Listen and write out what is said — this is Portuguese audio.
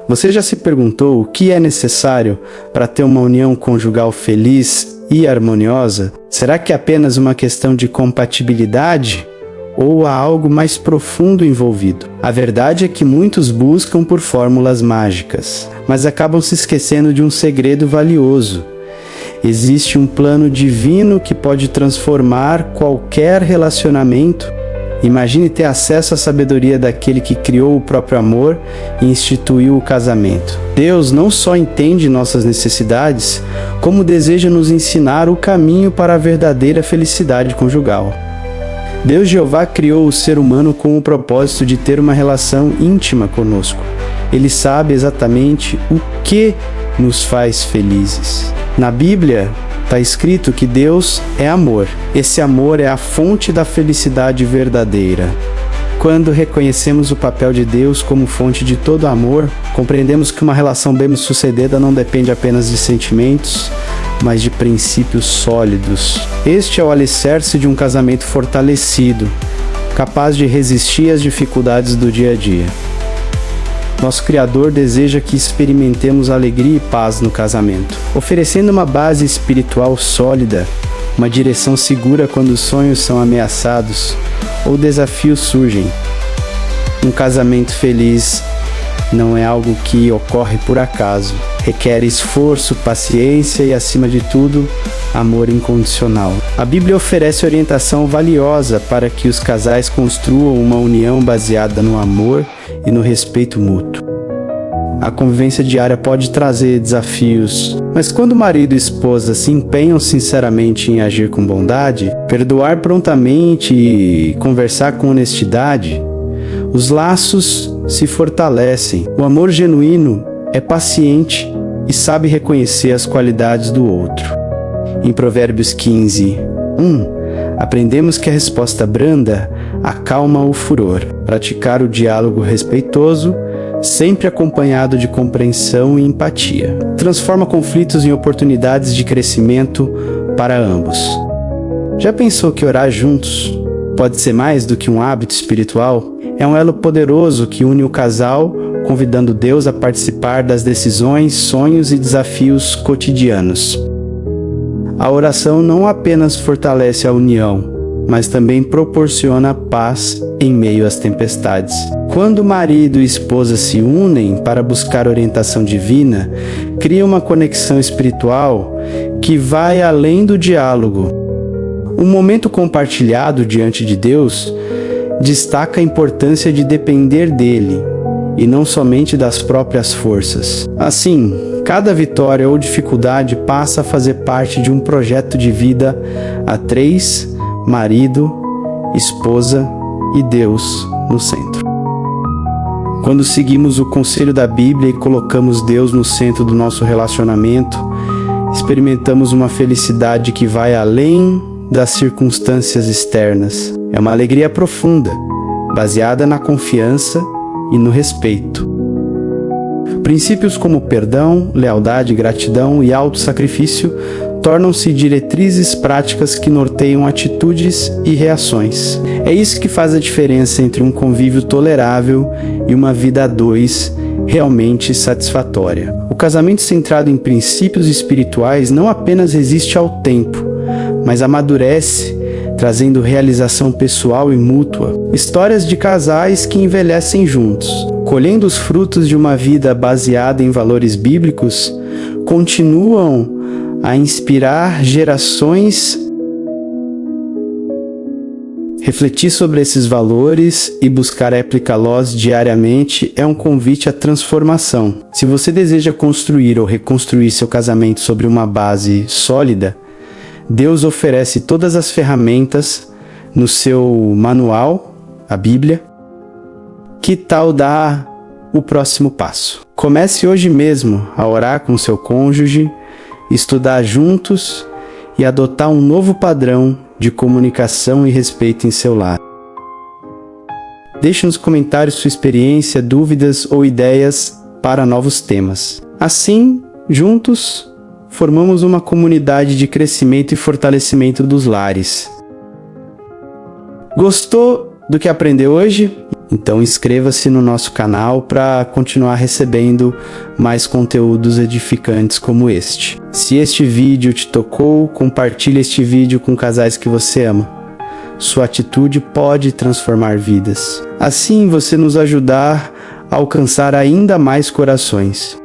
Você já se perguntou o que é necessário para ter uma união conjugal feliz e harmoniosa? Será que é apenas uma questão de compatibilidade? Ou há algo mais profundo envolvido? A verdade é que muitos buscam por fórmulas mágicas, mas acabam se esquecendo de um segredo valioso. Existe um plano divino que pode transformar qualquer relacionamento. Imagine ter acesso à sabedoria daquele que criou o próprio amor e instituiu o casamento. Deus não só entende nossas necessidades, como deseja nos ensinar o caminho para a verdadeira felicidade conjugal. Deus Jeová criou o ser humano com o propósito de ter uma relação íntima conosco. Ele sabe exatamente o que nos faz felizes. Na Bíblia, está escrito que Deus é amor. Esse amor é a fonte da felicidade verdadeira. Quando reconhecemos o papel de Deus como fonte de todo amor, compreendemos que uma relação bem-sucedida não depende apenas de sentimentos, mas de princípios sólidos. Este é o alicerce de um casamento fortalecido, capaz de resistir às dificuldades do dia a dia. Nosso Criador deseja que experimentemos alegria e paz no casamento, oferecendo uma base espiritual sólida, uma direção segura quando os sonhos são ameaçados ou desafios surgem. Um casamento feliz não é algo que ocorre por acaso. Requer esforço, paciência e, acima de tudo, amor incondicional. A Bíblia oferece orientação valiosa para que os casais construam uma união baseada no amor e no respeito mútuo. A convivência diária pode trazer desafios, mas quando o marido e esposa se empenham sinceramente em agir com bondade, perdoar prontamente e conversar com honestidade, os laços se fortalecem. O amor genuíno é paciente e sabe reconhecer as qualidades do outro. Em Provérbios 15, 1, aprendemos que a resposta branda acalma o furor. Praticar o diálogo respeitoso, sempre acompanhado de compreensão e empatia, transforma conflitos em oportunidades de crescimento para ambos. Já pensou que orar juntos pode ser mais do que um hábito espiritual? É um elo poderoso que une o casal, convidando Deus a participar das decisões, sonhos e desafios cotidianos. A oração não apenas fortalece a união, mas também proporciona paz em meio às tempestades. Quando marido e esposa se unem para buscar orientação divina, cria uma conexão espiritual que vai além do diálogo. Um momento compartilhado diante de Deus destaca a importância de depender dele, e não somente das próprias forças. Assim, cada vitória ou dificuldade passa a fazer parte de um projeto de vida a três: marido, esposa e Deus no centro. Quando seguimos o conselho da Bíblia e colocamos Deus no centro do nosso relacionamento, experimentamos uma felicidade que vai além das circunstâncias externas. É uma alegria profunda, baseada na confiança e no respeito. Princípios como perdão, lealdade, gratidão e autossacrifício tornam-se diretrizes práticas que norteiam atitudes e reações. É isso que faz a diferença entre um convívio tolerável e uma vida a dois realmente satisfatória. O casamento centrado em princípios espirituais não apenas resiste ao tempo, mas amadurece, trazendo realização pessoal e mútua. Histórias de casais que envelhecem juntos, colhendo os frutos de uma vida baseada em valores bíblicos, continuam a inspirar gerações. Refletir sobre esses valores e buscar aplicá-los diariamente é um convite à transformação. Se você deseja construir ou reconstruir seu casamento sobre uma base sólida, Deus oferece todas as ferramentas no seu manual, a Bíblia. Que tal dar o próximo passo? Comece hoje mesmo a orar com seu cônjuge, estudar juntos e adotar um novo padrão de comunicação e respeito em seu lar. Deixe nos comentários sua experiência, dúvidas ou ideias para novos temas. Assim, juntos, formamos uma comunidade de crescimento e fortalecimento dos lares. Gostou do que aprendeu hoje? Então inscreva-se no nosso canal para continuar recebendo mais conteúdos edificantes como este. Se este vídeo te tocou, compartilhe este vídeo com casais que você ama. Sua atitude pode transformar vidas. Assim você nos ajudar a alcançar ainda mais corações.